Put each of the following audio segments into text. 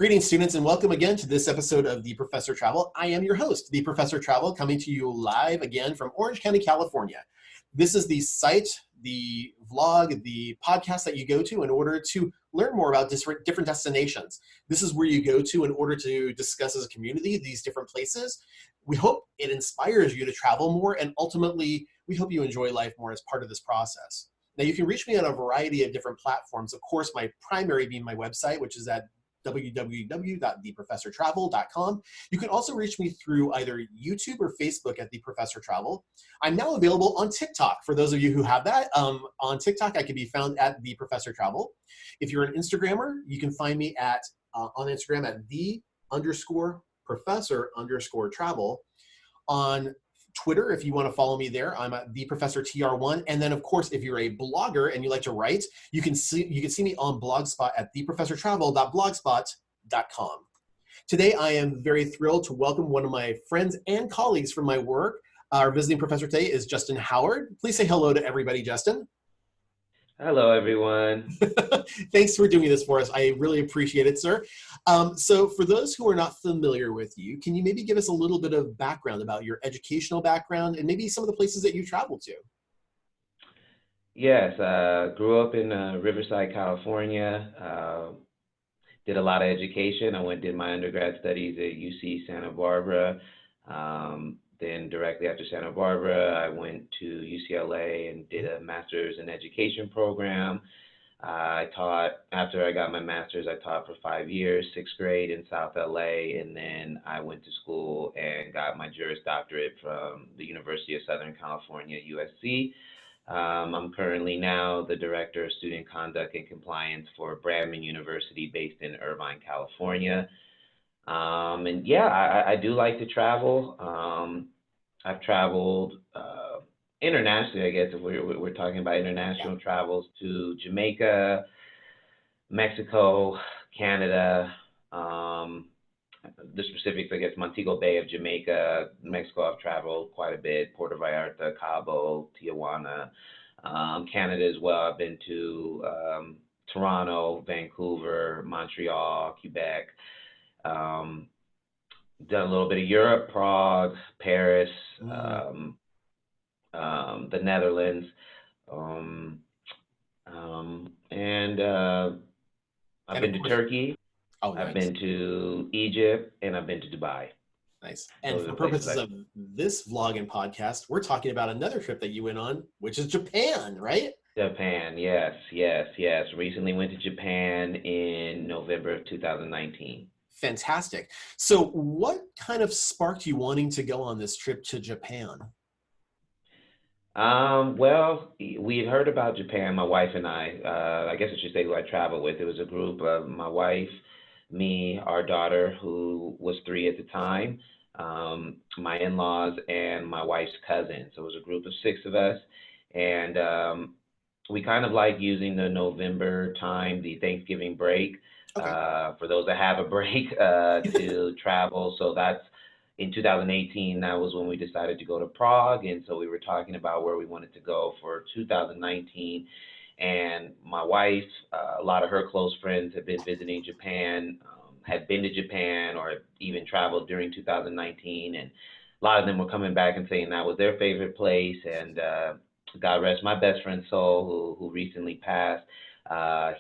Greetings, students, and welcome again to this episode of The Professor Travel. I am your host, The Professor Travel, coming to you live again from Orange County, California. This is the site, the vlog, the podcast that you go to in order to learn more about different destinations. This is where you go to in order to discuss as a community these different places. We hope it inspires you to travel more, and ultimately, we hope you enjoy life more as part of this process. Now, you can reach me on a variety of different platforms. Of course, my primary being my website, which is at www.theprofessortravel.com. You can also reach me through either YouTube or Facebook at The Professor Travel. I'm now available on TikTok. For those of you who have that, on TikTok, I can be found at The Professor Travel. If you're an Instagrammer, you can find me at on Instagram at the_professor_travel. On Twitter, if you want to follow me there, I'm at TheProfessorTR1. And then, of course, if you're a blogger and you like to write, you can see me on Blogspot at theprofessortravel.blogspot.com. Today, I am very thrilled to welcome one of my friends and colleagues from my work. Our visiting professor today is Justyn Howard. Please say hello to everybody, Justyn. Hello, everyone. Thanks for doing this for us. I really appreciate it, sir. So for those who are not familiar with you, can you maybe give us a little bit of background about your educational background and maybe some of the places that you traveled to? Yes, grew up in Riverside, California. Did a lot of education. I did my undergrad studies at UC Santa Barbara. Then directly after Santa Barbara, I went to UCLA and did a master's in education program. After I got my master's, I taught for 5 years, 6th grade in South LA, and then I went to school and got my Juris Doctorate from the University of Southern California, USC. I'm currently now the Director of Student Conduct and Compliance for Bradman University based in Irvine, California. And yeah, I do like to travel. I've traveled internationally, I guess, if we're talking about international travels, to Jamaica, Mexico, Canada, the specifics, I guess, Montego Bay of Jamaica. Mexico, I've traveled quite a bit, Puerto Vallarta, Cabo, Tijuana. Canada as well, I've been to Toronto, Vancouver, Montreal, Quebec. Done a little bit of Europe, Prague, Paris, the Netherlands, and I've been to Turkey. Oh, nice. I've been to Egypt, and I've been to Dubai. Nice. And for purposes of this vlog and podcast, we're talking about another trip that you went on, which is Japan, right? Japan, yes. Recently went to Japan in November of 2019. Fantastic. So what kind of sparked you wanting to go on this trip to Japan? Well, we had heard about Japan, my wife and I guess I should say who I traveled with. It was a group of my wife, me, our daughter, who was 3 at the time, my in-laws, and my wife's cousin. So it was a group of 6 of us. And we kind of like using the November time, the Thanksgiving break, for those that have a break to travel. So that's in 2018, that was when we decided to go to Prague. And so we were talking about where we wanted to go for 2019. And my wife, a lot of her close friends had been visiting Japan, had been to Japan or even traveled during 2019. And a lot of them were coming back and saying that was their favorite place. And God rest my best friend Sol, who recently passed.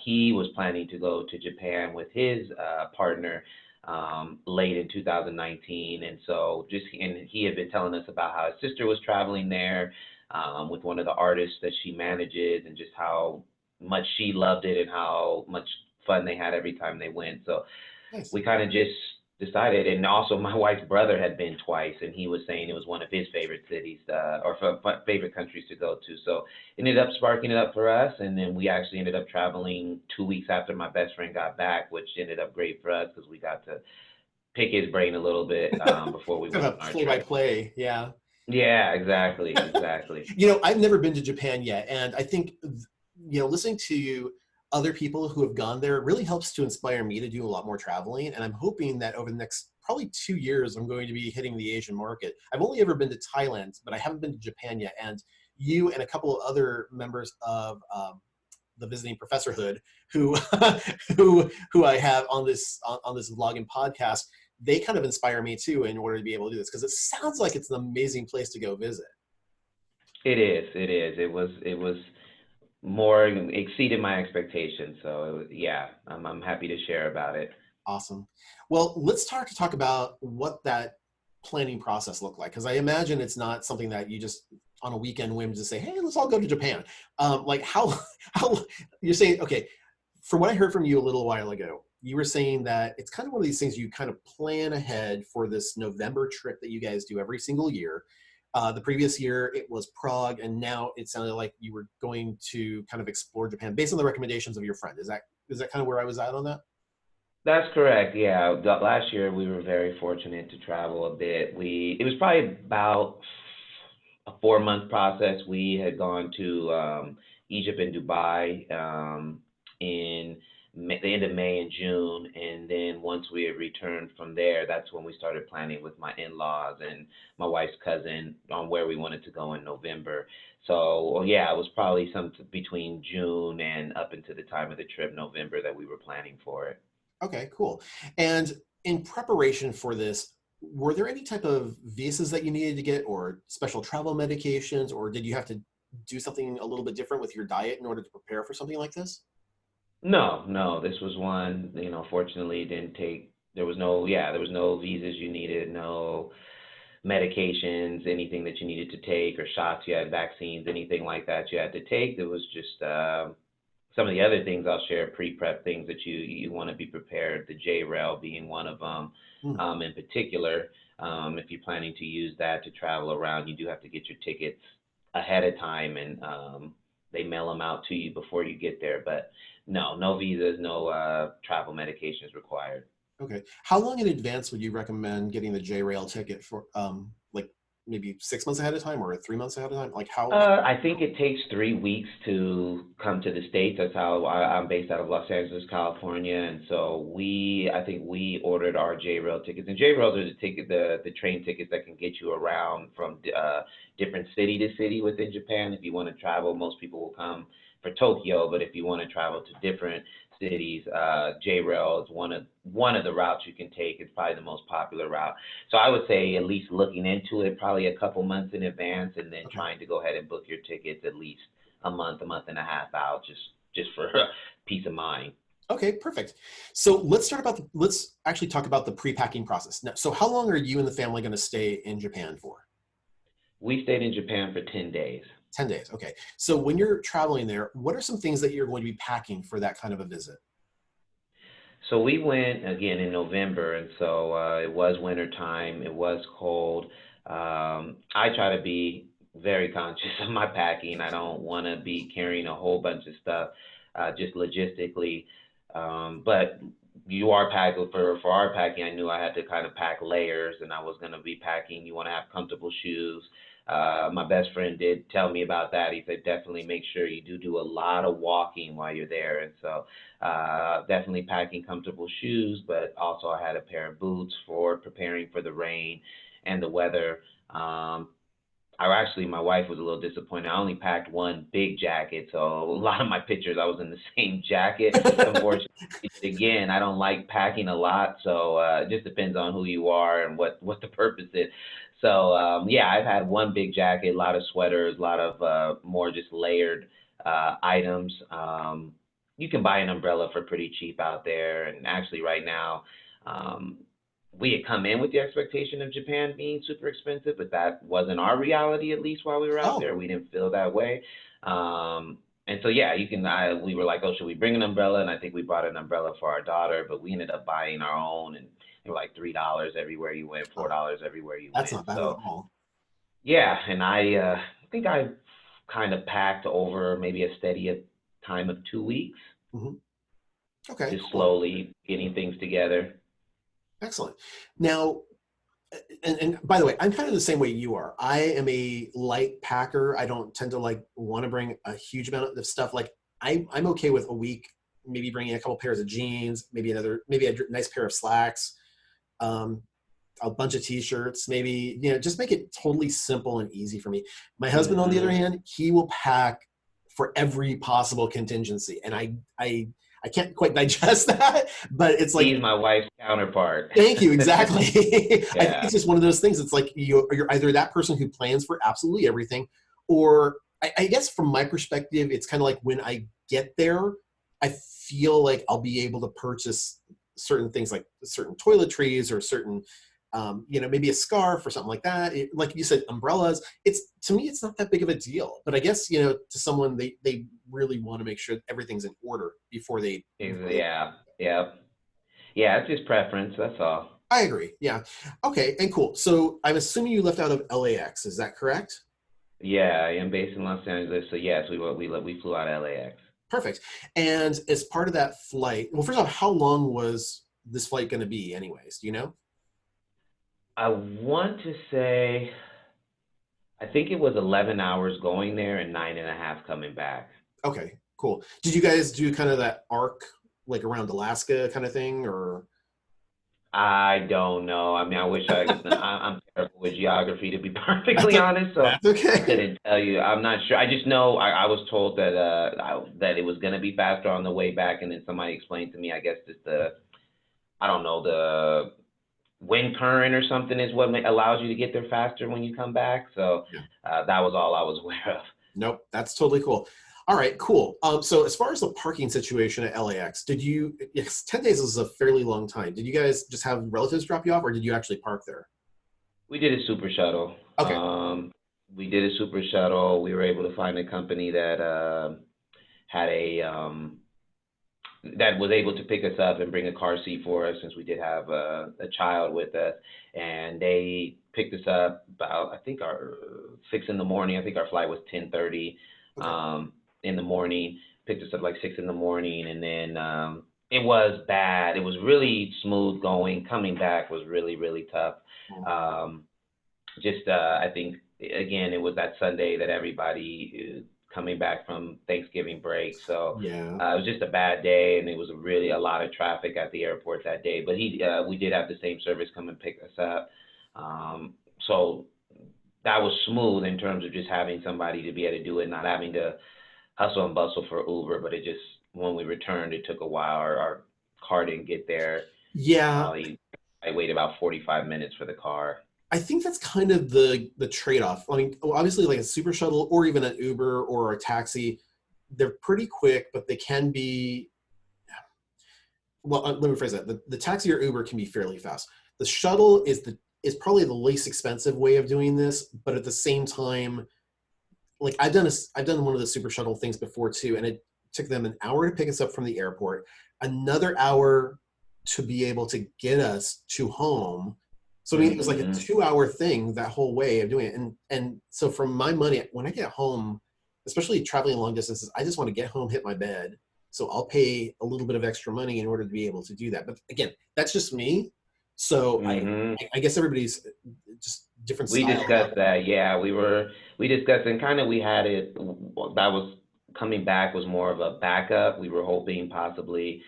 He was planning to go to Japan with his partner late in 2019. And so he had been telling us about how his sister was traveling there with one of the artists that she manages, and just how much she loved it and how much fun they had every time they went. So nice. We kind of just decided, and also my wife's brother had been twice, and he was saying it was one of his favorite cities or favorite countries to go to. So ended up sparking it up for us, and then we actually ended up traveling 2 weeks after my best friend got back, which ended up great for us because we got to pick his brain a little bit before we went on our trip. Play-by-play, yeah. Yeah, exactly. I've never been to Japan yet, and I think, listening to other people who have gone there really helps to inspire me to do a lot more traveling. And I'm hoping that over the next probably 2 years, I'm going to be hitting the Asian market. I've only ever been to Thailand, but I haven't been to Japan yet. And you and a couple of other members of the visiting professorhood who who I have on this vlog and podcast, they kind of inspire me too in order to be able to do this, because it sounds like it's an amazing place to go visit. It is. It is. It was more exceeded my expectations. So yeah, I'm happy to share about it. Awesome. Well, let's start to talk about what that planning process looked like, because I imagine it's not something that you just on a weekend whim just say, hey, let's all go to Japan. Like how you're saying, okay, from what I heard from you a little while ago, you were saying that it's kind of one of these things you kind of plan ahead for this November trip that you guys do every single year. The previous year it was Prague, and now it sounded like you were going to kind of explore Japan based on the recommendations of your friend. Is that kind of where I was at on that? That's correct. Yeah, last year we were very fortunate to travel a bit. It was probably about a 4 month process. We had gone to Egypt and Dubai in the end of May and June, and then once we had returned from there, that's when we started planning with my in-laws and my wife's cousin on where we wanted to go in November. So well, yeah, it was probably some between June and up into the time of the trip, November, that we were planning for it. Okay, cool. And in preparation for this, were there any type of visas that you needed to get, or special travel medications, or did you have to do something a little bit different with your diet in order to prepare for something like this? No, no, this was one, fortunately didn't take, there was no visas you needed, no medications, anything that you needed to take, or shots you had, vaccines, anything like that you had to take. There was just some of the other things I'll share, pre-prep things that you want to be prepared, the J-Rail being one of them. Hmm. In particular, if you're planning to use that to travel around, you do have to get your tickets ahead of time, and they mail them out to you before you get there. But no visas, no travel medications required. Okay. How long in advance would you recommend getting the J-Rail ticket for, like maybe 6 months ahead of time or 3 months ahead of time? Like how? I think it takes 3 weeks to come to the States. That's how I'm based out of Los Angeles, California, and so I think we ordered our J-Rail tickets. And J-Rails are the train tickets that can get you around from different city to city within Japan. If you want to travel, most people will come for Tokyo, but if you want to travel to different cities, J-Rail is one of the routes you can take. It's probably the most popular route. So I would say at least looking into it probably a couple months in advance, and then Okay. trying to go ahead and book your tickets at least a month and a half out, just for peace of mind. Okay, perfect. So let's actually talk about the pre-packing process. Now, so how long are you and the family going to stay in Japan for? We stayed in Japan for 10 days. 10 days. Okay. So when you're traveling there, what are some things that you're going to be packing for that kind of a visit? So we went again in November, and so it was winter time. It was cold. I try to be very conscious of my packing. I don't want to be carrying a whole bunch of stuff, just logistically. But you are packed for our packing. I knew I had to kind of pack layers, and I was going to be packing. You want to have comfortable shoes. My best friend did tell me about that. He said definitely make sure you do a lot of walking while you're there, and so definitely packing comfortable shoes. But also I had a pair of boots for preparing for the rain and the weather. My wife was a little disappointed. I only packed one big jacket, so a lot of my pictures I was in the same jacket. Unfortunately, again, I don't like packing a lot, so it just depends on who you are and what the purpose is. So yeah, I've had one big jacket, a lot of sweaters, a lot of more just layered items. You can buy an umbrella for pretty cheap out there, and actually right now. Um, we had come in with the expectation of Japan being super expensive, but that wasn't our reality, at least while we were out Oh, there. We didn't feel that way. And so, yeah, we were like, oh, should we bring an umbrella? And I think we brought an umbrella for our daughter, but we ended up buying our own, and they were like $3 everywhere you went, oh, $4 everywhere you that's went. not bad at So, all. yeah, and I think I kind of packed over maybe a steady time of 2 weeks, Hmm. Okay, just cool. slowly getting things together. Excellent. Now, and by the way, I'm kind of the same way you are. I am a light packer. I don't tend to like want to bring a huge amount of stuff. Like I'm okay with a week, maybe bringing a couple pairs of jeans, maybe a nice pair of slacks, um, a bunch of t-shirts, maybe, just make it totally simple and easy for me. My husband, on the other Hmm. hand, he will pack for every possible contingency. And I can't quite digest that, but it's like, He's my wife's counterpart. thank you. Exactly. I think Yeah. it's just one of those things. It's like you're either that person who plans for absolutely everything, or I guess from my perspective, it's kind of like when I get there, I feel like I'll be able to purchase certain things like certain toiletries or certain, maybe a scarf or something like that. Like you said, umbrellas. To me, it's not that big of a deal. But I guess, to someone, they really want to make sure everything's in order before they. Yeah. Yeah. Yeah. It's just preference. That's all. I agree. Yeah. Okay. And cool. So I'm assuming you left out of LAX. Is that correct? Yeah. I am based in Los Angeles. So yes, we flew out of LAX. Perfect. And as part of that flight, well, first off, how long was this flight going to be, anyways? Do you know? I want to say, I think it was 11 hours going there and 9.5 coming back. Okay, cool. Did you guys do kind of that arc, like around Alaska kind of thing, or? I don't know. I mean, I wish I'm terrible with geography, to be perfectly honest. So That's okay. I couldn't tell you. I'm not sure. I just know I was told that that it was going to be faster on the way back, and then somebody explained to me, I guess, just I don't know, the wind current or something is what allows you to get there faster when you come back. So Yeah. that was all I was aware of. Nope, that's totally cool. All right, cool. So as far as the parking situation at LAX, yes, 10 days is a fairly long time. Did you guys just have relatives drop you off, or did you actually park there? We did a super shuttle. Okay. We did a super shuttle. We were able to find a company that had that was able to pick us up and bring a car seat for us, since we did have a child with us, and they picked us up about, I think, our 6 in the morning. I think our flight was 10:30 Okay. in the morning. Picked us up like 6 in the morning, and then it was bad. It was really smooth going. Coming back was really, really tough. Um, I think, again, it was that Sunday that everybody coming back from Thanksgiving break. So Yeah. it was just a bad day, and it was really a lot of traffic at the airport that day. But we did have the same service come and pick us up. So that was smooth in terms of just having somebody to be able to do it, not having to hustle and bustle for Uber. But it just, when we returned, it took a while. Our car didn't get there. Yeah, I waited about 45 minutes for the car. I think that's kind of the trade-off. I mean, obviously, like a super shuttle or even an Uber or a taxi, they're pretty quick, but they can be. Well, let me phrase that: the taxi or Uber can be fairly fast. The shuttle is probably the least expensive way of doing this, but at the same time, like I've done one of the super shuttle things before too, and it took them an hour to pick us up from the airport, another hour to be able to get us to home. So I mean, it was like a Hmm. 2 hour thing that whole way of doing it. And so for my money, when I get home, especially traveling long distances, I just want to get home, hit my bed. So I'll pay a little bit of extra money in order to be able to do that. But again, that's just me. So Hmm. I guess everybody's just different We style about discussed that. Yeah, we discussed, and kind of we had it. That was coming back was more of a backup. We were hoping possibly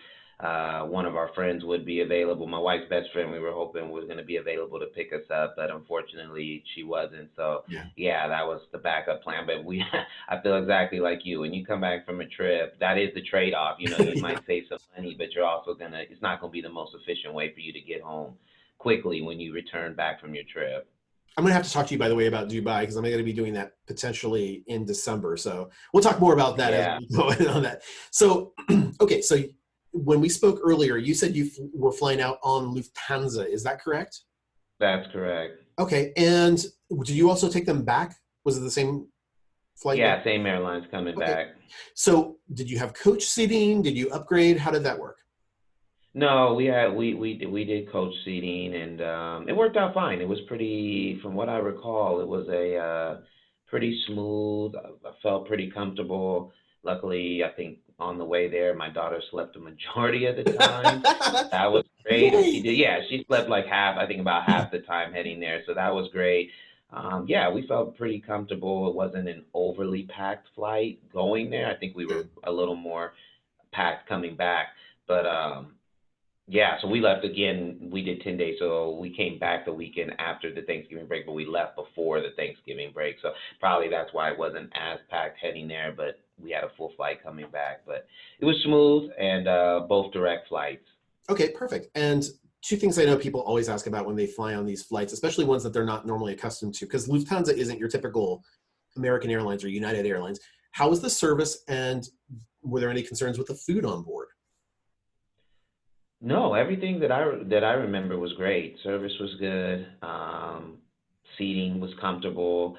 one of our friends would be available. My wife's best friend, we were hoping, was going to be available to pick us up, but unfortunately she wasn't. So it. Yeah. yeah, that was the backup plan. But I feel exactly like you. When you come back from a trip, that is the trade-off. You know, you Yeah. might save some money, but you're also gonna. It's not gonna be the most efficient way for you to get home quickly when you return back from your trip. I'm gonna have to talk to you, by the way, about Dubai because I'm gonna be doing that potentially in December. So we'll talk more about that as Yeah. we go in on that. So, okay, so when we spoke earlier, you said you were flying out on Lufthansa. Is that correct? That's correct. Okay, and did you also take them back? Was it the same flight back? Yeah, same airlines coming Okay, back. so did you have coach seating? Did you upgrade? How did that work? No, we did coach seating, and it worked out fine. It was pretty, from what I recall, it was a pretty smooth. I felt pretty comfortable. Luckily, I think on the way there, my daughter slept the majority of the time. That was great, and she Yay! did. Yeah, she slept like half. I think about half the time heading there, so that was great. Yeah, we felt pretty comfortable. It wasn't an overly packed flight going there. I think we were Good. a little more packed coming back, but yeah, so we left again. We did 10 days, so we came back the weekend after the Thanksgiving break, but we left before the Thanksgiving break. So probably that's why it wasn't as packed heading there. But we had a full flight coming back. But it was smooth and both direct flights. Okay, perfect. And two things I know people always ask about when they fly on these flights, especially ones that they're not normally accustomed to, because Lufthansa isn't your typical American Airlines or United Airlines. How was the service, and were there any concerns with the food on board? No, everything that I remember was great. Service was good. Seating was comfortable.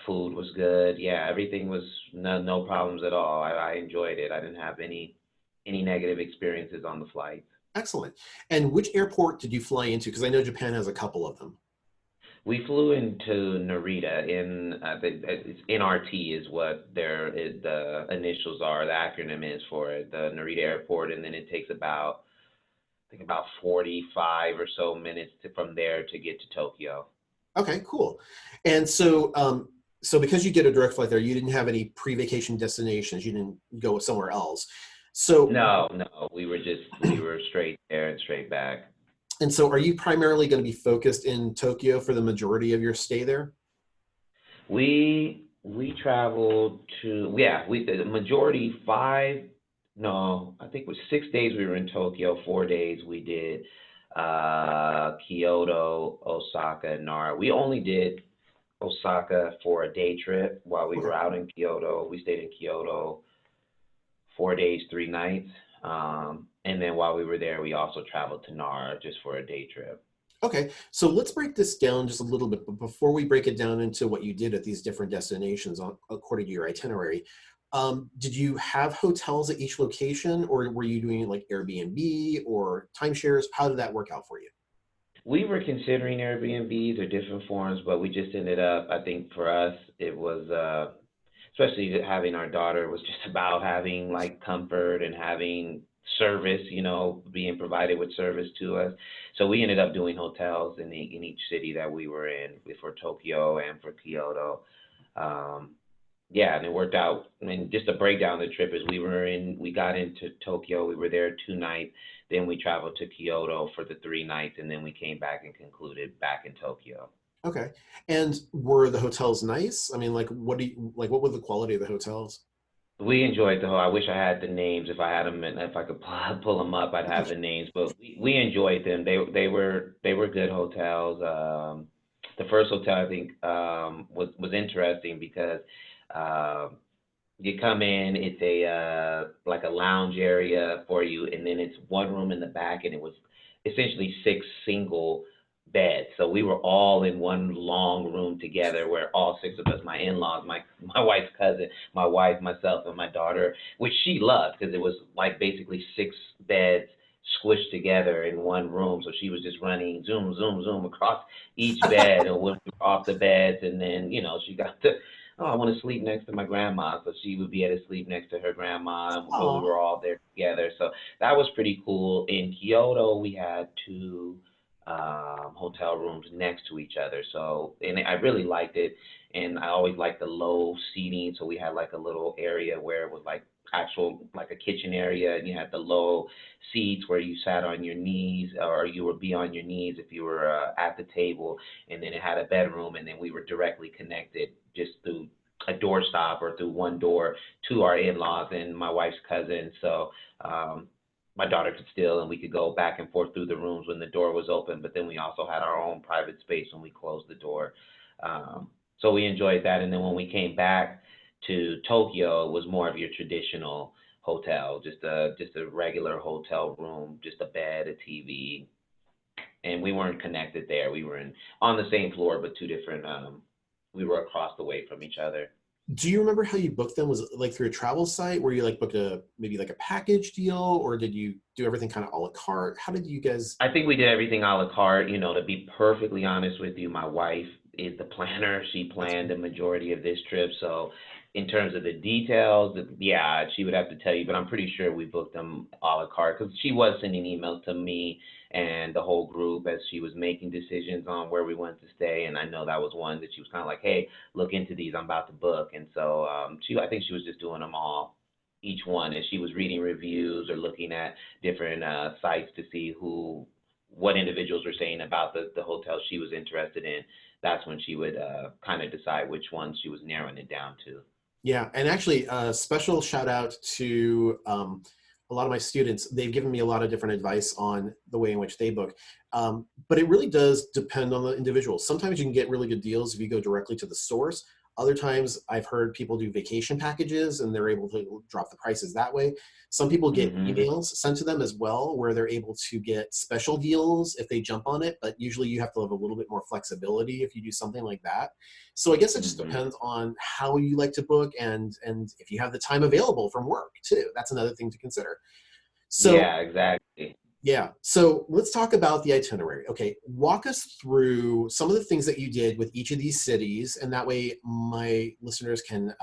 Food was good. Yeah, everything was no problems at all. I enjoyed it. I didn't have any negative experiences on the flight. Excellent. And which airport did you fly into? Because I know Japan has a couple of them. We flew into Narita it's NRT is what the initials are, the acronym is for it, the Narita Airport, and then it takes about I think about 45 or so minutes from there to get to Tokyo. Okay, cool. And so because you did a direct flight there, you didn't have any pre-vacation destinations. You didn't go somewhere else. So, No, no, we were straight there and straight back. and so are you primarily going to be focused in Tokyo for the majority of your stay there? We traveled to yeah, we the majority five no, I think it was 6 days we were in Tokyo, 4 days we did Kyoto, Osaka, and Nara. We only did Osaka for a day trip while we Okay. were out in Kyoto. We stayed in Kyoto 4 days, 3 nights. And then while we were there, we also traveled to Nara just for a day trip. Okay, so let's break this down just a little bit. But before we break it down into what you did at these different destinations according to your itinerary, did you have hotels at each location, or were you doing like Airbnb or timeshares? How did that work out for you? We were considering Airbnbs or different forms, but we just ended up, I think for us, it was, especially having our daughter, was just about having like comfort and having service, being provided with service to us. So we ended up doing hotels in each city that we were in, for Tokyo and for Kyoto. Um, yeah, and it worked out. I mean, just to break down the trip is we got into Tokyo, we were there 2 nights, then we traveled to Kyoto for the 3 nights, and then we came back and concluded back in Tokyo. Okay, and were the hotels nice? I mean, like, what was the quality of the hotels? We enjoyed the whole. I wish I had the names. If I had them, and if I could pull them up, I'd have the names. But we enjoyed them. They were good hotels. The first hotel I think was interesting because um, you come in, it's a like a lounge area for you, and then it's one room in the back, and it was essentially six single beds. So we were all in one long room together, where all six of us, my in-laws, my wife's cousin, my wife, myself, and my daughter, which she loved because it was like basically six beds squished together in one room. So she was just running zoom, zoom, zoom across each bed, and when we were off the beds, and then she got to oh, I want to sleep next to my grandma. So she would be able to sleep next to her grandma, but we Oh, were all there together. So that was pretty cool. In Kyoto, we had two hotel rooms next to each other. So, and I really liked it. And I always liked the low seating. So we had like a little area where it was like actual, like a kitchen area, and you had the low seats where you sat on your knees, or you would be on your knees if you were at the table, and then it had a bedroom, and then we were directly connected just through a door stop or through one door to our in-laws and my wife's cousin. So my daughter could still, and we could go back and forth through the rooms when the door was open, but then we also had our own private space when we closed the door. Um, so we enjoyed that. And then when we came back to Tokyo, it was more of your traditional hotel, just a regular hotel room, just a bed, a TV, and we weren't connected there. We were on the same floor, but two different. We were across the way from each other. do you remember how you booked them? Was it like through a travel site where you like booked a maybe like a package deal, or did you do everything kind of a la carte? How did you guys? I think we did everything a la carte. To be perfectly honest with you, my wife is the planner. She That's planned the majority of this trip. So, in terms of the details, yeah, she would have to tell you, but I'm pretty sure we booked them a la carte because she was sending emails to me and the whole group as she was making decisions on where we wanted to stay. And I know that was one that she was kind of like, hey, look into these. I'm about to book. And so I think she was just doing them all, each one, as she was reading reviews or looking at different sites to see what individuals were saying about the hotel she was interested in. That's when she would kind of decide which ones she was narrowing it down to. Yeah, and actually, a special shout out to a lot of my students. They've given me a lot of different advice on the way in which they book. But it really does depend on the individual. Sometimes you can get really good deals if you go directly to the source. Other times, I've heard people do vacation packages and they're able to drop the prices that way. Some people get Hmm. emails sent to them as well, where they're able to get special deals if they jump on it. But usually, you have to have a little bit more flexibility if you do something like that. So I guess it just Hmm. depends on how you like to book and if you have the time available from work too. That's another thing to consider. So Yeah, exactly. yeah, so let's talk about the itinerary. Okay, walk us through some of the things that you did with each of these cities, and that way my listeners can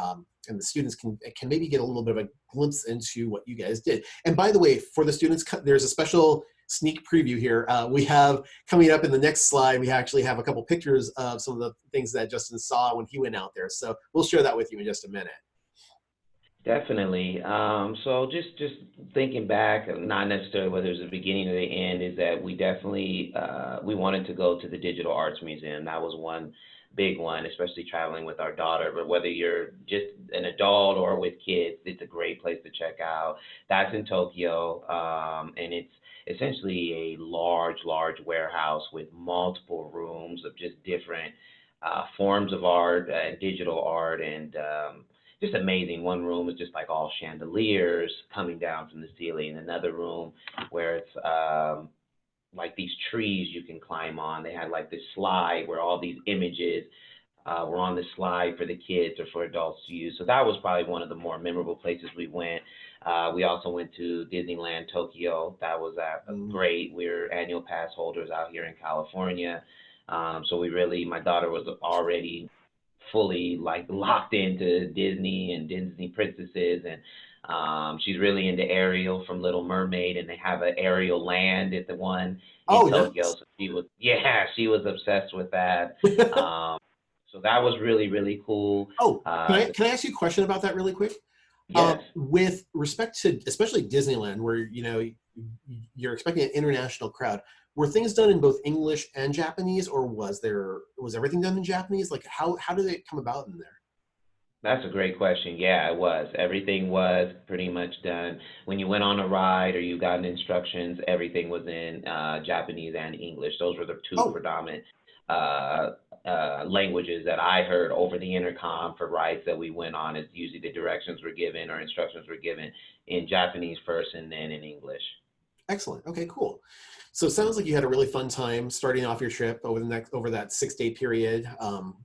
and the students can maybe get a little bit of a glimpse into what you guys did. And by the way, for the students, there's a special sneak preview here. We have coming up in the next slide. We actually have a couple pictures of some of the things that Justyn saw when he went out there. So we'll share that with you in just a minute. Definitely. So just thinking back, not necessarily whether it was the beginning or the end, is that we definitely we wanted to go to the Digital Arts Museum. That was one big one, especially traveling with our daughter. But whether you're just an adult or with kids, it's a great place to check out. That's in Tokyo, and it's essentially a large warehouse with multiple rooms of just different forms of art and digital art and just amazing. One room is just like all chandeliers coming down from the ceiling. Another room where it's like these trees you can climb on. They had like this slide where all these images were on the slide for the kids or for adults to use. So that was probably one of the more memorable places we went. We also went to Disneyland Tokyo. That was Mm. great. We're annual pass holders out here in California. So we really, my daughter was already fully like locked into Disney and Disney princesses, and she's really into Ariel from Little Mermaid, and they have an Ariel land at the one in Oh, Tokyo. nice. So she was, yeah, she was obsessed with that. Um, so that was really cool. Oh, Uh, can I ask you a question about that really quick? yes. With respect to especially Disneyland, where you're expecting an international crowd, were things done in both English and Japanese, or was everything done in Japanese? Like how did it come about in there? That's a great question. Yeah, it was. Everything was pretty much done. When you went on a ride or you got instructions, everything was in Japanese and English. Those were the two Oh, predominant uh, languages that I heard over the intercom for rides that we went on. Is usually the directions were given or instructions were given in Japanese first and then in English. excellent. Okay, cool. So it sounds like you had a really fun time starting off your trip over that 6 day period.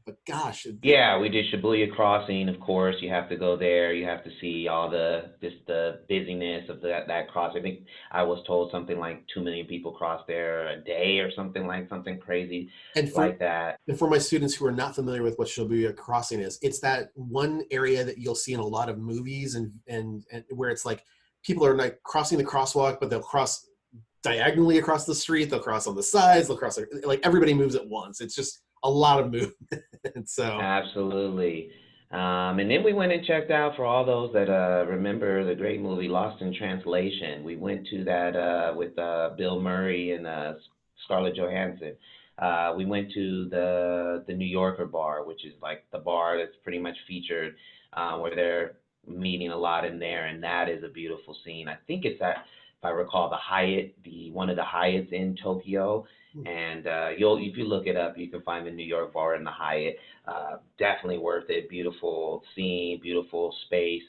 But gosh, Yeah, we did Shibuya Crossing, of course. You have to go there. You have to see all the busyness of that cross. I think I was told something like 2 million people cross there a day or something crazy and like that. for my students who are not familiar with what Shibuya Crossing is, it's that one area that you'll see in a lot of movies and where it's like people are like crossing the crosswalk, but they'll cross diagonally across the street, they'll cross on the sides, they'll cross like everybody moves at once. It's just a lot of movement. So Absolutely. And then we went and checked out for all those that remember the great movie Lost in Translation. We went to that with Bill Murray and Scarlett Johansson. We went to the New Yorker bar, which is like the bar that's pretty much featured, where they're meeting a lot in there, and that is a beautiful scene. I think it's at, if I recall, the Hyatt, the one of the Hyatts in Tokyo. And you'll, if you look it up, you can find the New York bar and the Hyatt. Definitely worth it. Beautiful scene, beautiful space.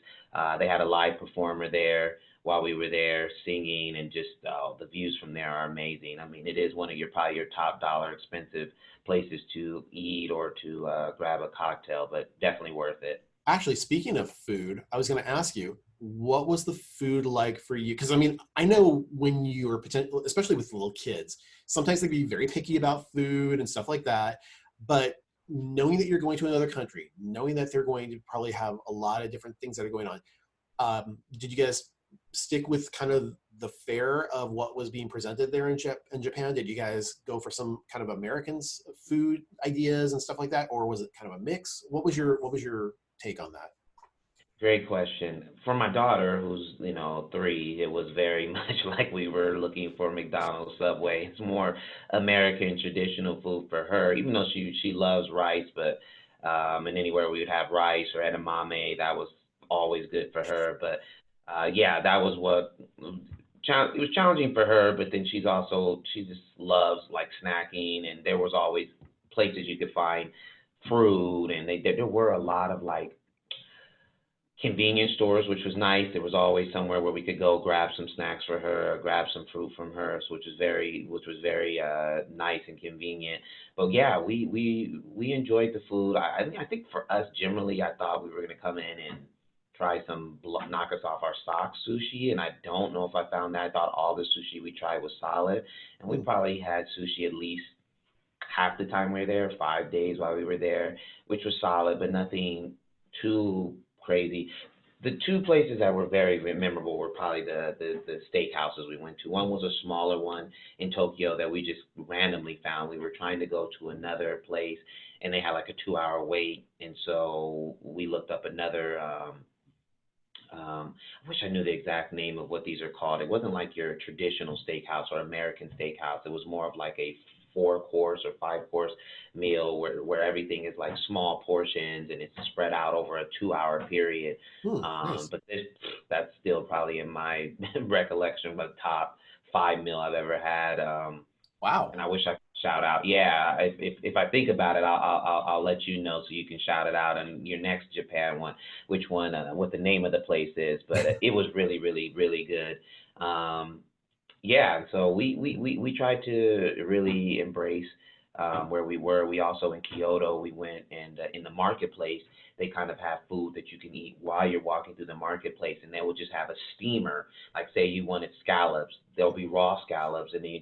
They had a live performer there while we were there singing, and just the views from there are amazing. I mean, it is one of your probably your top dollar expensive places to eat or to grab a cocktail, but definitely worth it. actually, speaking of food, I was going to ask you, what was the food like for you? Because I mean, I know when you're potential, especially with little kids, sometimes they can be very picky about food and stuff like that. But knowing that you're going to another country, knowing that they're going to probably have a lot of different things that are going on, did you guys stick with kind of the fare of what was being presented there in Japan? Did you guys go for some kind of Americans food ideas and stuff like that, or was it kind of a mix? What was your take on that? Great question. For my daughter, who's 3, it was very much like we were looking for McDonald's, Subway. It's more American traditional food for her, even though she loves rice. But And anywhere we would have rice or edamame, that was always good for her. But yeah, that was what it was challenging for her. But then she just loves like snacking, and there was always places you could find fruit, and there were a lot of like convenience stores, which was nice. There was always somewhere where we could go grab some snacks for her, grab some fruit from her, so which was very nice and convenient. But yeah, we enjoyed the food. I think for us generally, I thought we were gonna come in and try some knock us off our socks sushi, and I don't know if I found that. I thought all the sushi we tried was solid, and we Hmm. probably had sushi at least half the time we were there, 5 days while we were there, which was solid, but nothing too crazy. The two places that were very memorable were probably the steakhouses we went to. One was a smaller one in Tokyo that we just randomly found. We were trying to go to another place, and they had like a 2 hour wait, and so we looked up another. I wish I knew the exact name of what these are called. It wasn't like your traditional steakhouse or American steakhouse. It was more of like a 4 course or 5 course meal where everything is like small portions and it's spread out over a 2 hour period. Hmm. Nice. But that's still probably in my recollection of the top 5 meal I've ever had. Wow. And I wish I could shout out. Yeah, if I think about it, I'll let you know so you can shout it out on your next Japan one, which one, what the name of the place is. But it was really, really, really good. Um, yeah, so we tried to really embrace where we were. We also in Kyoto, we went and in the marketplace, they kind of have food that you can eat while you're walking through the marketplace, and they will just have a steamer. Like say you wanted scallops, there'll be raw scallops, and then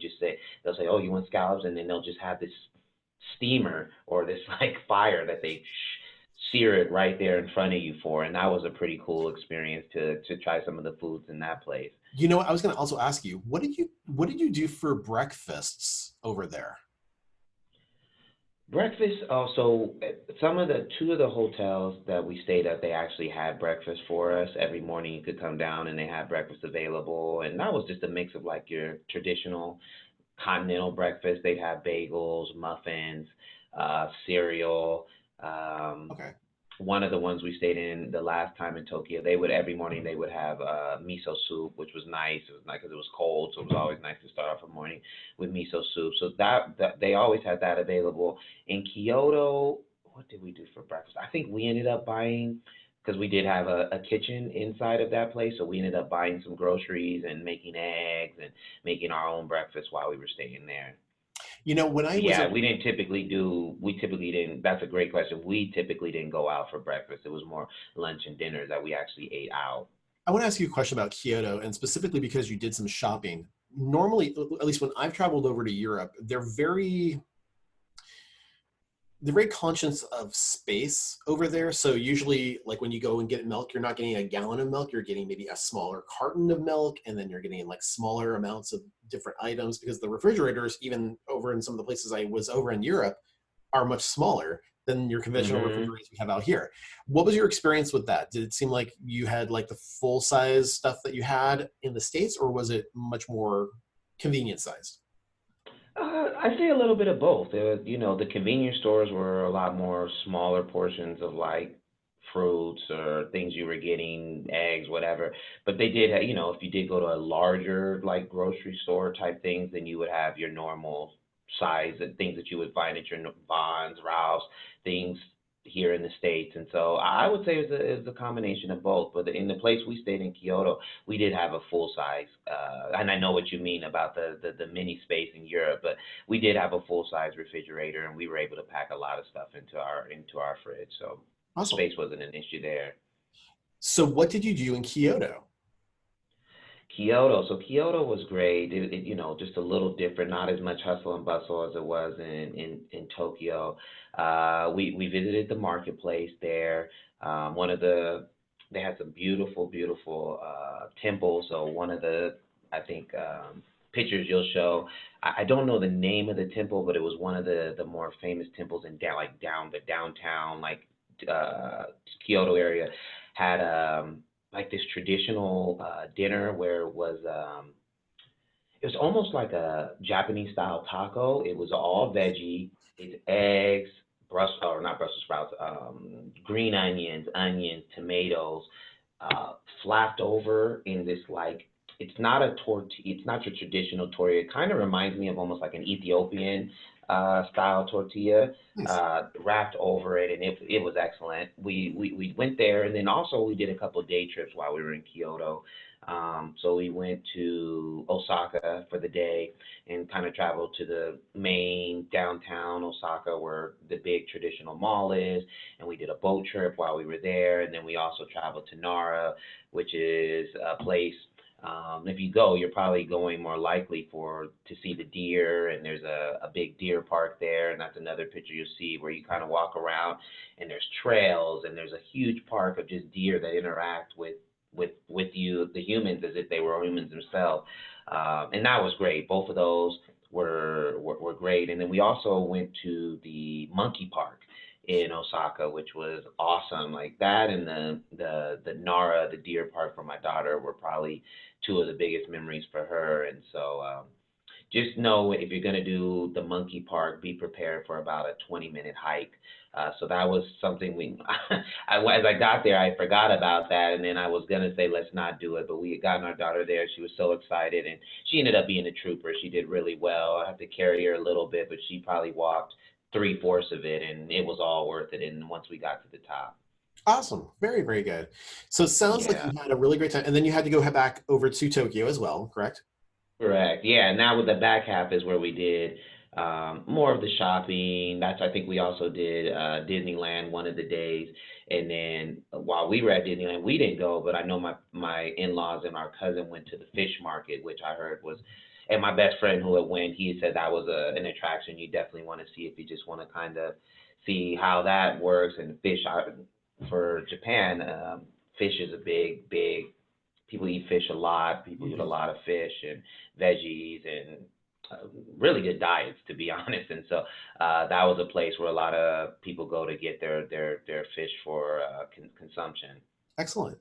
they'll say, oh, you want scallops, and then they'll just have this steamer or this like fire that they sear it right there in front of you for, and that was a pretty cool experience to try some of the foods in that place. You know what? I was going to also ask you, what did you do for breakfasts over there? Breakfast also, some of the two of the hotels that we stayed at, they actually had breakfast for us. Every morning you could come down and they had breakfast available. And that was just a mix of like your traditional continental breakfast. They'd have bagels, muffins, cereal. Um, Okay. One of the ones we stayed in the last time in Tokyo, they would every morning they would have miso soup, which was nice. It was nice because it was cold, so it was always nice to start off a morning with miso soup. So that they always had that available. In Kyoto, what did we do for breakfast? I think we ended up buying because we did have a kitchen inside of that place, so we ended up buying some groceries and making eggs and making our own breakfast while we were staying there. When I But was yeah, over, we typically didn't, that's a great question. We typically didn't go out for breakfast. It was more lunch and dinner that we actually ate out. I want to ask you a question about Kyoto, and specifically because you did some shopping. Normally, at least when I've traveled over to Europe, they're very conscious of space over there. So usually, like when you go and get milk, you're not getting a gallon of milk. You're getting maybe a smaller carton of milk, and then you're getting like smaller amounts of different items because the refrigerators, even over in some of the places I was over in Europe, are much smaller than your conventional Hmm. refrigerators we have out here. What was your experience with that? Did it seem like you had like the full size stuff that you had in the States, or was it much more convenient sized? I'd say a little bit of both. The convenience stores were a lot more smaller portions of like fruits or things you were getting, eggs, whatever. But they did have, if you did go to a larger like grocery store type things, then you would have your normal size and things that you would find at your Vons, Ralph's, things here in the States. And so I would say it's a combination of both. But in the place we stayed in Kyoto, we did have a full size, and I know what you mean about the mini space in Europe, but we did have a full size refrigerator, and we were able to pack a lot of stuff into our fridge. So Awesome. space wasn't an issue there. So, what did you do in Kyoto? Kyoto. So Kyoto was great. Just a little different, not as much hustle and bustle as it was in Tokyo. We visited the marketplace there. One of they had some beautiful, beautiful temples. So one of the, I think, pictures you'll show. I don't know the name of the temple, but it was one of the more famous temples in down the downtown uh, Kyoto area. Had like this traditional dinner where it was almost like a Japanese style taco. It was all veggie. It's eggs, Brussels, or not Brussels sprouts, green onions, tomatoes, flapped over in this like, it's not a tortilla, it's not your traditional tortilla. It kind of reminds me of almost like an Ethiopian style tortilla, Nice. wrapped over it, and it was excellent. We went there, and then also we did a couple of day trips while we were in Kyoto. So we went to Osaka for the day and kind of traveled to the main downtown Osaka where the big traditional mall is, and we did a boat trip while we were there, and then we also traveled to Nara, which is a place. If you go, you're probably going more likely to see the deer, and there's a big deer park there, and that's another picture you'll see where you kind of walk around, and there's trails, and there's a huge park of just deer that interact with you, the humans, as if they were humans themselves, and that was great. Both of those were great, and then we also went to the monkey park in Osaka, which was awesome. Like that and the Nara, the deer park for my daughter, were probably two of the biggest memories for her. And so just know if you're going to do the monkey park, be prepared for about a 20-minute hike. So that was something as I got there, I forgot about that. And then I was going to say, let's not do it. But we had gotten our daughter there. She was so excited. And she ended up being a trooper. She did really well. I had to carry her a little bit, but she probably walked three-fourths of it. And it was all worth it. And once we got to the top. Awesome. Very, very good. So it sounds like Yeah. you had a really great time. And then you had to go back over to Tokyo as well, correct? Correct. Yeah. Now with the back half is where we did more of the shopping. I think we also did Disneyland one of the days. And then while we were at Disneyland, we didn't go, but I know my in-laws and our cousin went to the fish market, which I heard was, and my best friend who had went, he said that was an attraction you definitely want to see if you just want to kind of see how that works. And fish, for Japan, fish is a big, people eat fish a lot. People eat a lot of fish and veggies and really good diets, to be honest. And so that was a place where a lot of people go to get their fish for consumption. Excellent.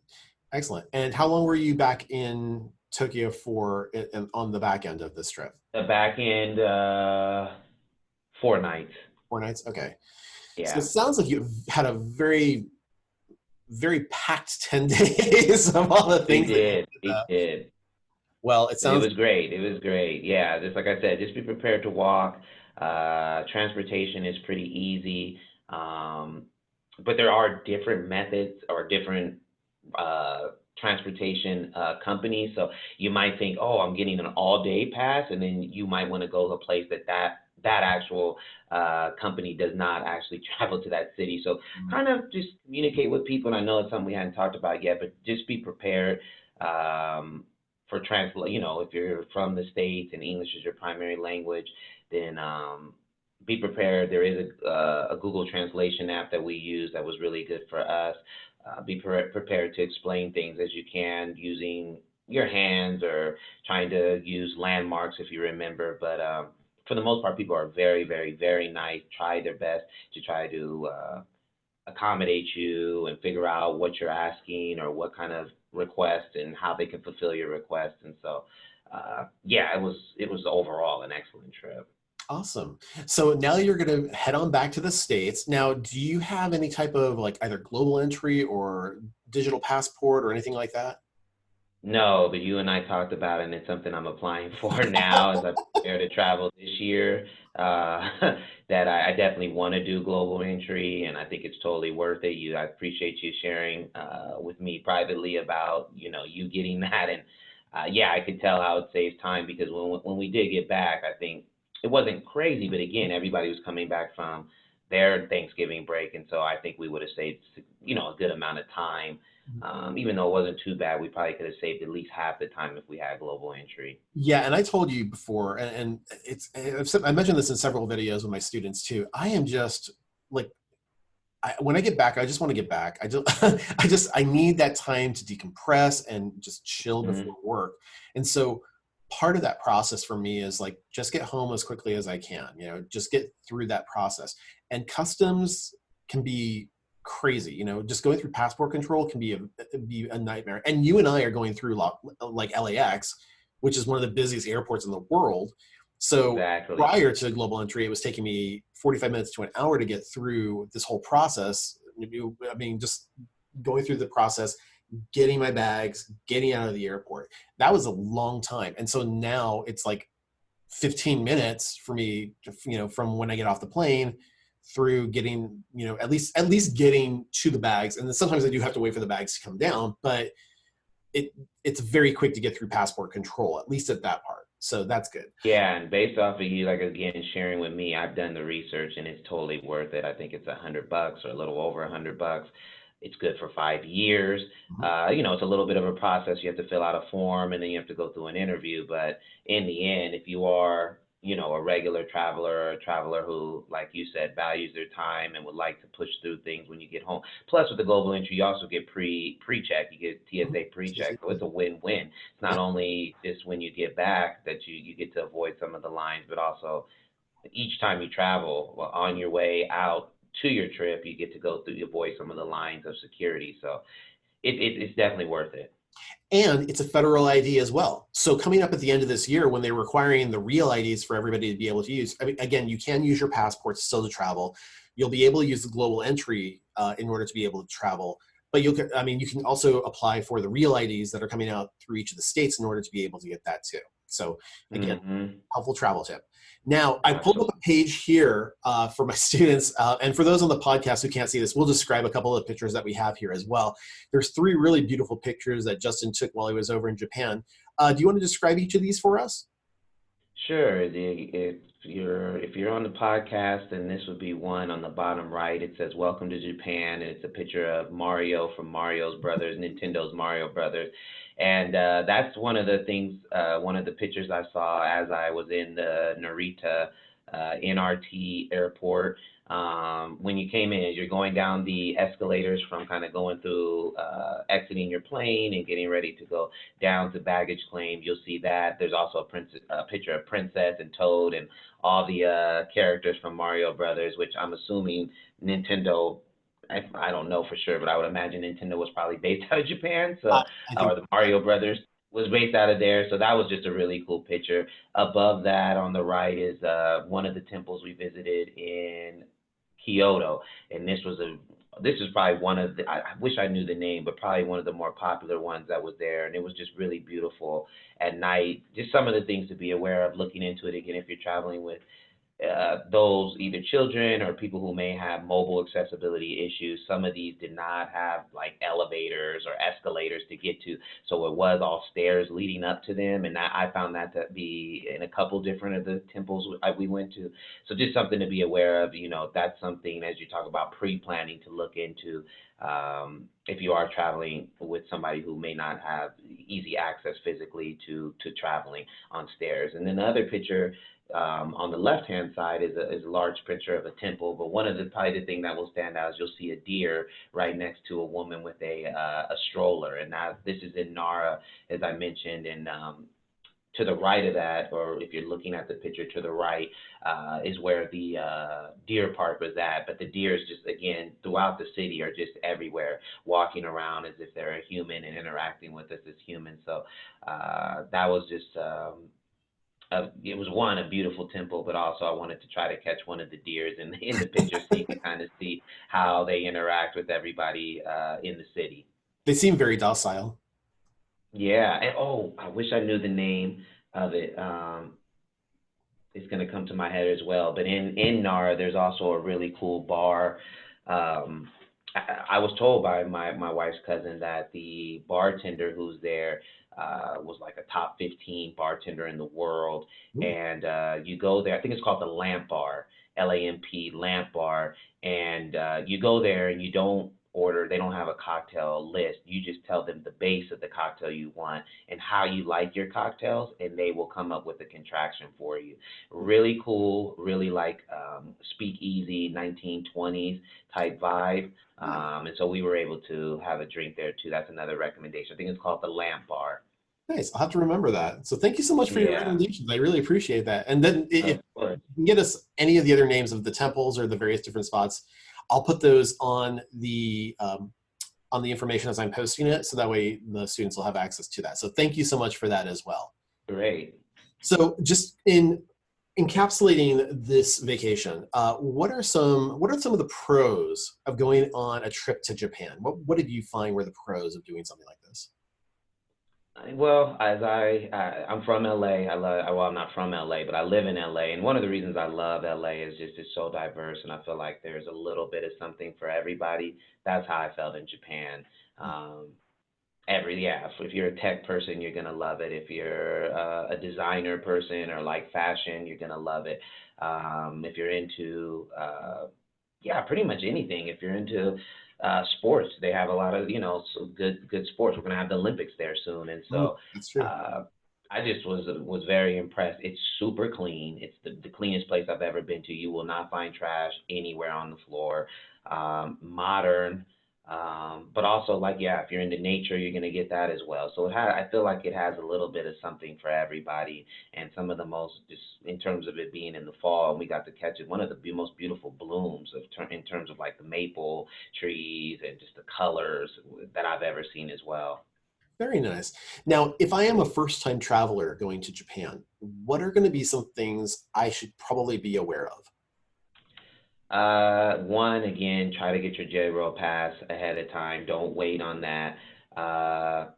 Excellent. And how long were you back in Tokyo for on the back end of this trip? The back end, 4 nights. 4 nights? Okay. So it Yeah, sounds like you had a very, very packed 10 days of all the we things that you did. did. We did. Well, it But it sounds, was great. It was great. Yeah, just like I said, just be prepared to walk. Transportation is pretty easy, but there are different methods or different transportation companies. So you might think, oh, I'm getting an all-day pass, and then you might want to go to a place that actual company does not actually travel to that city. So kind of just communicate with people. And I know it's something we hadn't talked about yet, but just be prepared. For translate, if you're from the States and English is your primary language, then be prepared. There is a Google Translation app that we use that was really good for us. Be prepared to explain things as you can using your hands or trying to use landmarks if you remember. But for the most part, people are very, very, very nice. Try their best to try to accommodate you and figure out what you're asking or what kind of request and how they can fulfill your request. And so, yeah, it was overall an excellent trip. awesome. So now you're going to head on back to the States. Now, do you have any type of like either global entry or digital passport or anything like that? No, but you and I talked about it, and it's something I'm applying for now as I prepare to travel this year. Uh, that I definitely want to do global entry, and I think it's totally worth it. I appreciate you sharing with me privately about you getting that, and yeah, I could tell how it saves time because when we did get back, I think it wasn't crazy, but again, everybody was coming back from their Thanksgiving break, and so I think we would have saved a good amount of time even though it wasn't too bad, we probably could have saved at least half the time if we had global entry. Yeah, and I told you before, and I mentioned this in several videos with my students too. I am just like, when I get back, I just want to get back. I need that time to decompress and just chill Hmm. before work. And so part of that process for me is like, just get home as quickly as I can, just get through that process. And customs can be crazy, just going through passport control can be a nightmare. And you and I are going through like LAX, which is one of the busiest airports in the world. So Exactly. prior to global entry, it was taking me 45 minutes to an hour to get through this whole process. I mean, just going through the process, getting my bags, getting out of the airport. That was a long time. And so now it's like 15 minutes for me, from when I get off the plane through getting, at least getting to the bags. And then sometimes I do have to wait for the bags to come down, but it's very quick to get through passport control, at least at that part. So that's good. Yeah, and based off of you, like again, sharing with me, I've done the research and it's totally worth it. I think it's $100 or a little over $100. It's good for 5 years. Mhm. It's a little bit of a process. You have to fill out a form and then you have to go through an interview. But in the end, if you are, a regular traveler or a traveler who, like you said, values their time and would like to push through things when you get home. Plus, with the global entry, you also get pre-check. You get TSA pre-check, so it's a win-win. It's not only just when you get back that you get to avoid some of the lines, but also each time you travel, well, on your way out to your trip, you get to go through, you avoid some of the lines of security. So it's definitely worth it. And it's a federal ID as well. So coming up at the end of this year, when they're requiring the real IDs for everybody to be able to use, I mean, again, you can use your passport still to travel. You'll be able to use the global entry in order to be able to travel. But you can also apply for the real IDs that are coming out through each of the states in order to be able to get that too. So again, Mm-hmm. helpful travel tip. Now, I pulled up Absolutely. a page here for my students, and for those on the podcast who can't see this, we'll describe a couple of pictures that we have here as well. There's 3 really beautiful pictures that Justyn took while he was over in Japan. Do you want to describe each of these for us? Sure. If you're on the podcast, then this would be one on the bottom right. It says "Welcome to Japan," and it's a picture of Mario from Mario's Brothers, Nintendo's Mario Brothers, and that's one of the things. One of the pictures I saw as I was in the Narita NRT airport. When you came in, you're going down the escalators from kind of going through, exiting your plane and getting ready to go down to baggage claim. You'll see that. There's also a picture of Princess and Toad and all the characters from Mario Brothers, which I'm assuming Nintendo. I don't know for sure, but I would imagine Nintendo was probably based out of Japan. So, I think or the Mario Brothers was based out of there. So that was just a really cool picture. Above that, on the right, is one of the temples we visited in Kyoto, and this is probably one of the, I wish I knew the name, but probably one of the more popular ones that was there, and it was just really beautiful at night. Just some of the things to be aware of looking into it again if you're traveling with those either children or people who may have mobile accessibility issues. Some of these did not have like elevators or escalators to get to, so it was all stairs leading up to them, and I found that to be in a couple different of the temples we went to. So just something to be aware of. That's something as you talk about pre-planning to look into. If you are traveling with somebody who may not have easy access physically to traveling on stairs. And then the other picture on the left-hand side is a large picture of a temple, but one of the probably the thing that will stand out is you'll see a deer right next to a woman with a stroller, and now this is in Nara, as I mentioned, and to the right of that, or if you're looking at the picture to the right, is where the deer park was at. But the deers just, again, throughout the city are just everywhere, walking around as if they're a human and interacting with us as humans. So that was just it was a beautiful temple, but also I wanted to try to catch one of the deers in the picture so you can kind of see how they interact with everybody in the city. they seem very docile. Yeah, and oh, I wish I knew the name of it. It's going to come to my head as well. But in Nara, there's also a really cool bar. I was told by my wife's cousin that the bartender who's there was like a top 15 bartender in the world. Ooh. And you go there, I think it's called the Lamp Bar, LAMP, Lamp Bar. And you go there and you don't order, they don't have a cocktail list. You just tell them the base of the cocktail you want and how you like your cocktails, and they will come up with a contraction for you. Really cool, really like speakeasy 1920s type vibe. And so we were able to have a drink there too. That's another recommendation. I think it's called the Lamp Bar. Nice. I'll have to remember that. So thank you so much for your Yeah, recommendations. I really appreciate that. And then if of course. you can get us any of the other names of the temples or the various different spots, I'll put those on the information as I'm posting it, so that way the students will have access to that. So thank you so much for that as well. Great. So just in Encapsulating this vacation, what are some of the pros of going on a trip to Japan? What did you find were the pros of doing something like this? Well, I'm from LA. Well, I'm not from LA, but I live in LA. And one of the reasons I love LA is just it's so diverse, and I feel like there's a little bit of something for everybody. That's how I felt in Japan. Um, if you're a tech person, you're gonna love it. If you're a designer person or like fashion, you're gonna love it. If you're into pretty much anything. If you're into sports, they have a lot of some good sports. We're gonna have the Olympics there soon, and Mm, so that's true. uh, I just was very impressed. It's super clean. It's the cleanest place I've ever been to. You will not find trash anywhere on the floor. Modern, but also like if you're into nature, you're gonna get that as well. So I feel like it has a little bit of something for everybody, and some of the most just in terms of it being in the fall, and we got to catch it. One of the most beautiful blooms in terms of like the maple trees and just the colors that I've ever seen as well. Very nice. Now, if I am a first-time traveler going to Japan, what are going to be some things I should probably be aware of? One, again, try to get your J-Rail pass ahead of time. Don't wait on that. Uh,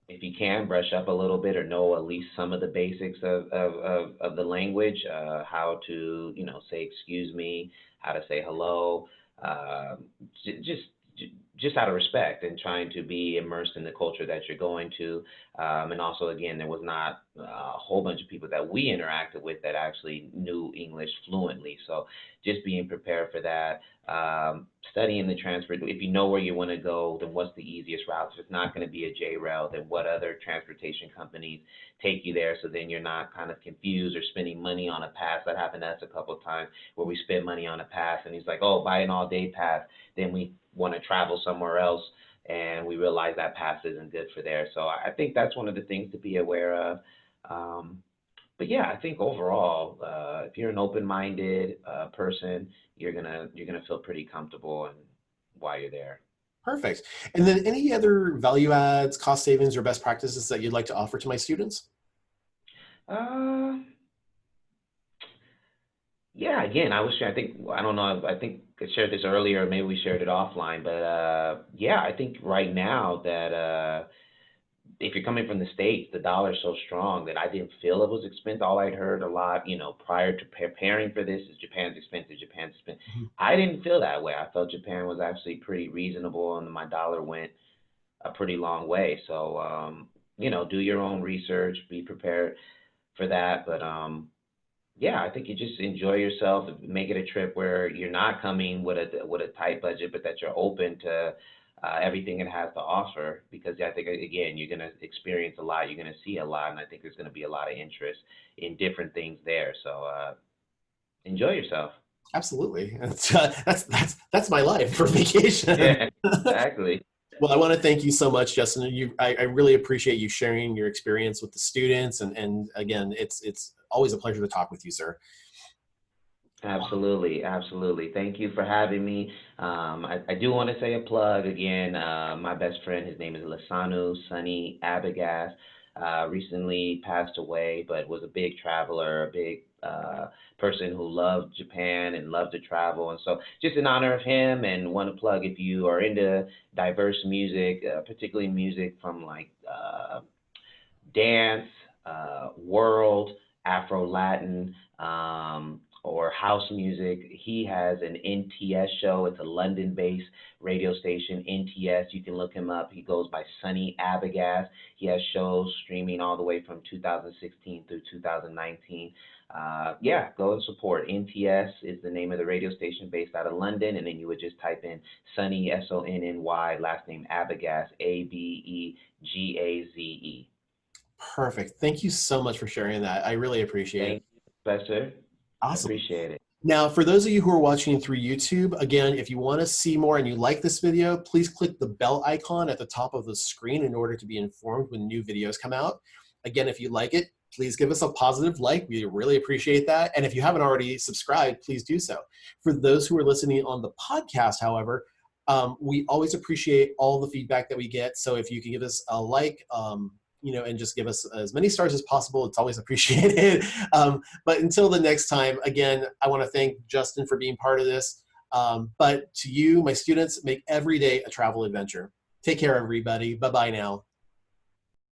if you can, brush up a little bit or know at least some of the basics of the language, how to, say excuse me, how to say hello, uh, j- just just out of respect and trying to be immersed in the culture that you're going to. And also, again, there was not a whole bunch of people that we interacted with that actually knew English fluently. So just being prepared for that. Studying the transfer. If you know where you want to go, then what's the easiest route? If it's not going to be a J rail, then what other transportation companies take you there? So then you're not kind of confused or spending money on a pass. That happened to us a couple of times where we spent money on a pass, and he's like, "Oh, buy an all-day pass." Then we want to travel somewhere else, and we realize that pass isn't good for there. So I think that's one of the things to be aware of. Um, but yeah, I think overall, if you're an open-minded person, you're gonna feel pretty comfortable and while you're there. Perfect. And then any other value adds, cost savings, or best practices that you'd like to offer to my students? Uh, yeah, again, I think I don't know. I think I shared this earlier. Maybe we shared it offline, but yeah, I think right now that if you're coming from the States, the dollar's so strong that I didn't feel it was expensive. All I'd heard a lot, prior to preparing for this is Japan's expensive, Japan's expensive. Mhm. I didn't feel that way. I felt Japan was actually pretty reasonable and my dollar went a pretty long way. So, do your own research, be prepared for that. But yeah, I think you just enjoy yourself, make it a trip where you're not coming with a tight budget, but that you're open to everything it has to offer. Because I think again, you're gonna experience a lot, you're gonna see a lot, and I think there's gonna be a lot of interest in different things there. So enjoy yourself. Absolutely. That's my life for vacation. Yeah, exactly. Well, I want to thank you so much, Justin. I really appreciate you sharing your experience with the students, and again, it's always a pleasure to talk with you, sir. Absolutely, absolutely. Thank you for having me. I do want to say a plug again. My best friend, his name is Lasanu Sunny Abagast, recently passed away, but was a big traveler, a big person who loved Japan and loved to travel. And so, just in honor of him, and want to plug if you are into diverse music, particularly music from like dance, world, Afro Latin, or house music. He has an NTS show. It's a London based radio station, NTS. You can look him up. He goes by Sunny Abagast. He has shows streaming all the way from 2016 through 2019. Yeah, go and support. NTS is the name of the radio station based out of London, and then you would just type in Sunny, Sonny, last name Abagast, Abegazee. Perfect. Thank you so much for sharing that. I really appreciate it. Thank you, Professor. I Awesome. appreciate it. Now, for those of you who are watching through YouTube, again, if you want to see more and you like this video, please click the bell icon at the top of the screen in order to be informed when new videos come out. Again, if you like it, please give us a positive like. We really appreciate that. And if you haven't already subscribed, please do so. For those who are listening on the podcast, however, we always appreciate all the feedback that we get. So if you can give us a like, and just give us as many stars as possible. It's always appreciated. But until the next time, again, I want to thank Justyn for being part of this. But to you, my students, make every day a travel adventure. Take care, everybody. Bye-bye now.